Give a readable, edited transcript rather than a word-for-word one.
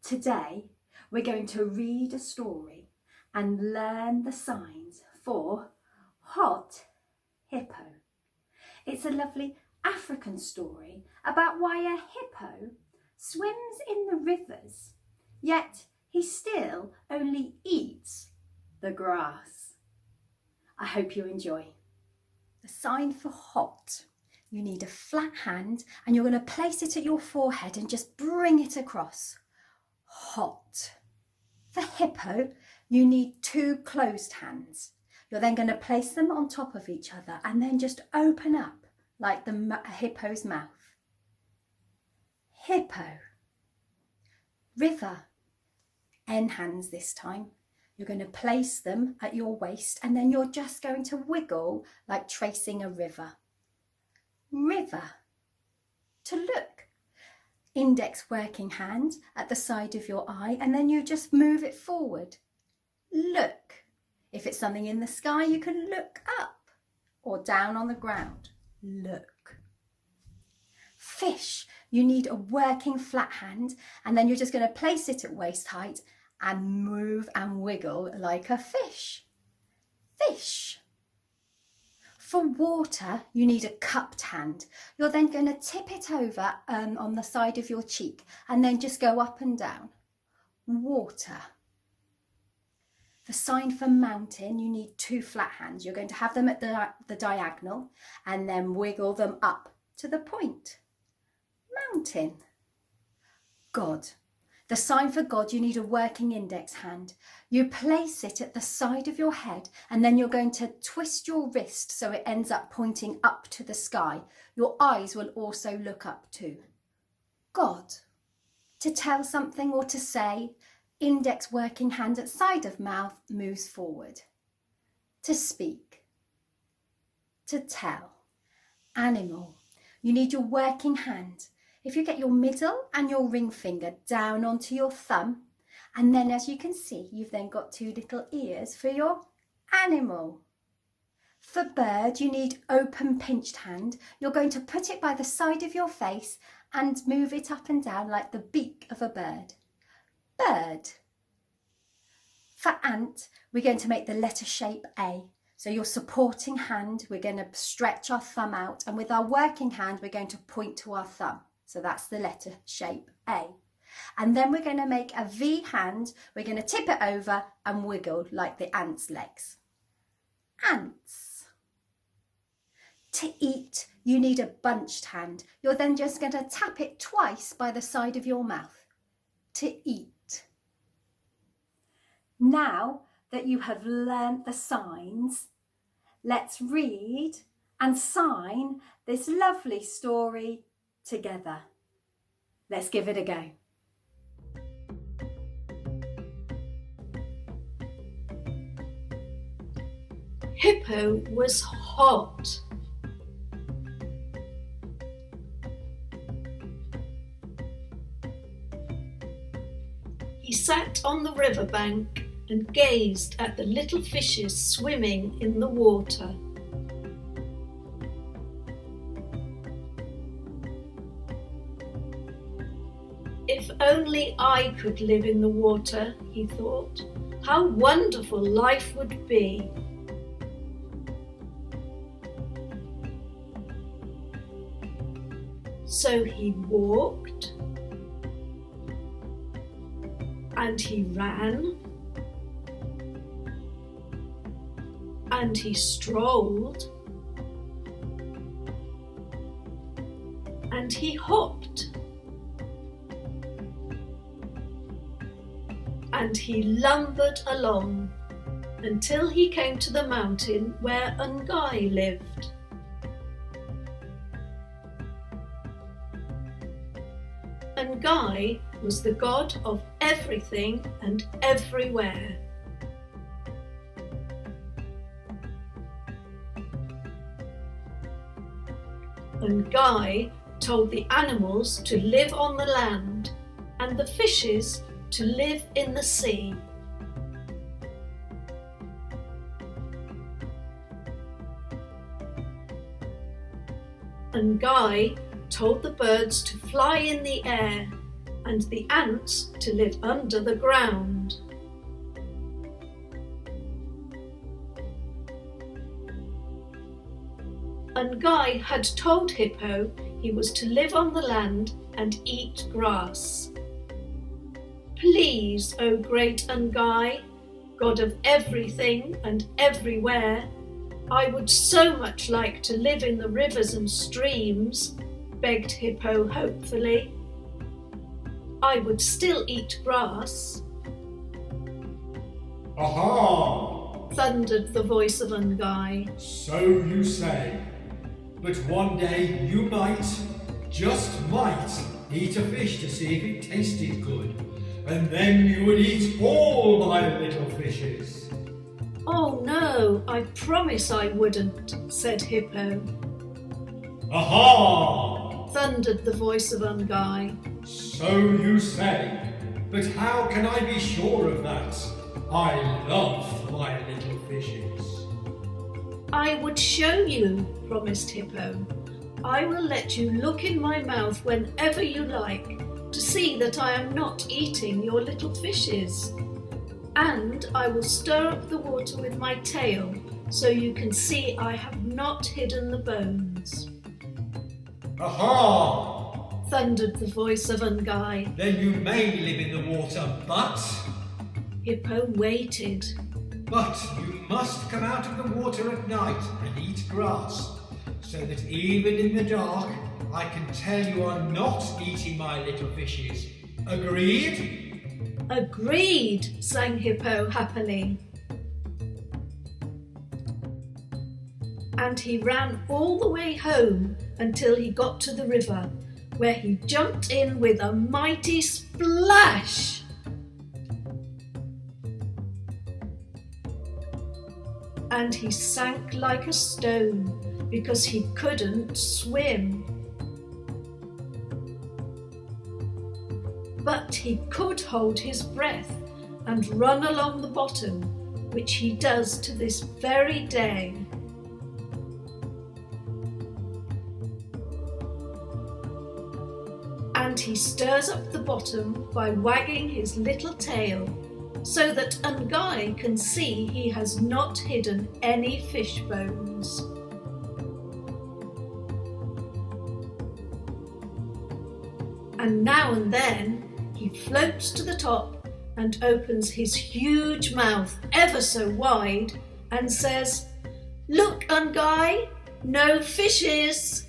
Today, we're going to read a story and learn the signs for hot hippo. It's a lovely African story about why a hippo swims in the rivers, yet he still only eats the grass. I hope you enjoy. The sign for hot. You need a flat hand and you're going to place it at your forehead and just bring it across. Hot. For hippo, you need two closed hands. You're then going to place them on top of each other and then just open up like the hippo's mouth. Hippo. River. N hands this time. You're going to place them at your waist and then you're just going to wiggle like tracing a river. River. To look. Index working hand at the side of your eye and then you just move it forward. Look. If it's something in the sky, you can look up or down on the ground. Look. Fish. You need a working flat hand and then you're just going to place it at waist height and move and wiggle like a fish. Fish. For water, you need a cupped hand. You're then going to tip it over on the side of your cheek and then just go up and down. Water. The sign for mountain, you need two flat hands. You're going to have them at the diagonal and then wiggle them up to the point. Mountain. God. The sign for God, you need a working index hand. You place it at the side of your head and then you're going to twist your wrist so it ends up pointing up to the sky. Your eyes will also look up too. God. To tell something or to say, index working hand at side of mouth moves forward. To speak. To tell. Animal. You need your working hand. If you get your middle and your ring finger down onto your thumb, and then as you can see, you've then got two little ears for your animal. For bird, you need open pinched hand. You're going to put it by the side of your face and move it up and down like the beak of a bird. Bird. For ant, we're going to make the letter shape A. So your supporting hand, we're going to stretch our thumb out, and with our working hand, we're going to point to our thumb. So that's the letter shape A. And then we're going to make a V hand. We're going to tip it over and wiggle like the ant's legs. Ants. To eat, you need a bunched hand. You're then just going to tap it twice by the side of your mouth. To eat. Now that you have learnt the signs, let's read and sign this lovely story together. Let's give it a go. Hippo was hot. He sat on the riverbank and gazed at the little fishes swimming in the water. If only I could live in the water, he thought. How wonderful life would be. So he walked, and he ran, and he strolled, and he hopped, and he lumbered along until he came to the mountain where Ngai lived. Ngai was the god of everything and everywhere. Ngai told the animals to live on the land and the fishes to live in the sea. Ngai told the birds to fly in the air and the ants to live under the ground. Ngai had told Hippo he was to live on the land and eat grass. Please, O great Ngai, God of everything and everywhere, I would so much like to live in the rivers and streams, begged Hippo hopefully. I would still eat grass. Aha! Thundered the voice of Ngai. So you say. But one day you might, just might, eat a fish to see if it tasted good. And then you would eat all my little fishes. Oh no, I promise I wouldn't, said Hippo. Aha! Thundered the voice of Ngai. So you say. But how can I be sure of that? I love my little fishes. I would show you, promised Hippo. I will let you look in my mouth whenever you like to see that I am not eating your little fishes. And I will stir up the water with my tail so you can see I have not hidden the bones. Aha! Thundered the voice of Ngai. Then you may live in the water, but Hippo waited. But you must come out of the water at night and eat grass, so that even in the dark I can tell you are not eating my little fishes. Agreed? Agreed, sang Hippo happily. And he ran all the way home until he got to the river, where he jumped in with a mighty splash. And he sank like a stone because he couldn't swim. But he could hold his breath and run along the bottom, which he does to this very day. And he stirs up the bottom by wagging his little tail, so that Ngai can see he has not hidden any fish bones. And now and then he floats to the top and opens his huge mouth ever so wide and says, "Look, Ngai, no fishes."